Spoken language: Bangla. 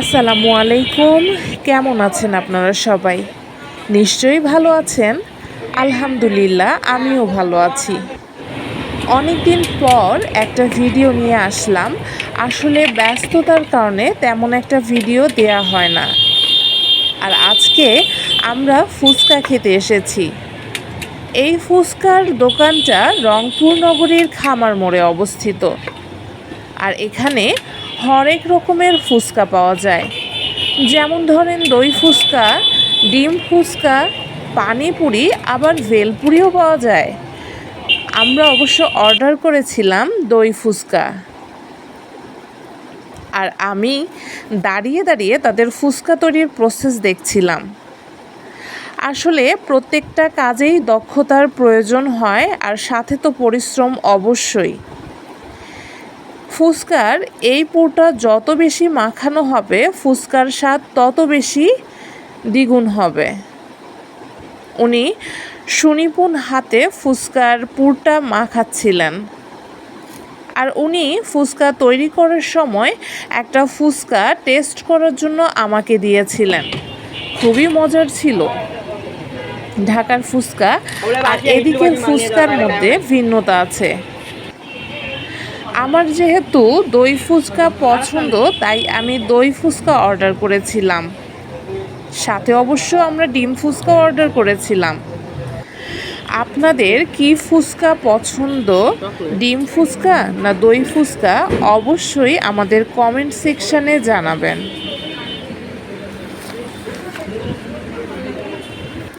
আসসালামু আলাইকুম। কেমন আছেন আপনারা সবাই? নিশ্চয়ই ভালো আছেন। আলহামদুলিল্লাহ, আমিও ভালো আছি। অনেক দিন পর একটা ভিডিও নিয়ে আসলাম। আসলে ব্যস্ততার কারণে তেমন একটা ভিডিও দেয়া হয় না। আর আজকে আমরা ফুচকা খেতে এসেছি। এই ফুচকার দোকানটা রংপুর নগরীর খামার মোড়ে অবস্থিত। আর এখানে হরেক রকমের ফুচকা পাওয়া যায়। যেমন ধরেন দই ফুচকা, ডিম ফুচকা, পানিপুরি, আবার ভেলপুরিও পাওয়া যায়। আমরা অবশ্য অর্ডার করেছিলাম দই ফুচকা। আর আমি দাঁড়িয়ে দাঁড়িয়ে তাদের ফুচকা তৈরির প্রসেস দেখছিলাম। আসলে প্রত্যেকটা কাজেই দক্ষতার প্রয়োজন হয়, আর সাথে তো পরিশ্রম অবশ্যই। ফুচকার এই পুরটা যত বেশি মাখানো হবে, ফুচকার স্বাদ তত বেশি দ্বিগুণ হবে। উনি সুনিপুণ হাতে ফুচকার পুরটা মাখাচ্ছিলেন। আর উনি ফুচকা তৈরি করার সময় একটা ফুচকা টেস্ট করার জন্য আমাকে দিয়েছিলেন। খুবই মজার ছিল ঢাকার ফুচকা আর এদিকের ফুচকার মধ্যে ভিন্নতা আছে। আমার যেহেতু দই ফুচকা পছন্দ, তাই আমি দই ফুচকা অর্ডার করেছিলাম। সাথে অবশ্য আমরা ডিম ফুচকা অর্ডার করেছিলাম। আপনাদের কি ফুচকা পছন্দ, ডিম ফুচকা না দই ফুচকা? অবশ্যই আমাদের কমেন্ট সেকশানে জানাবেন।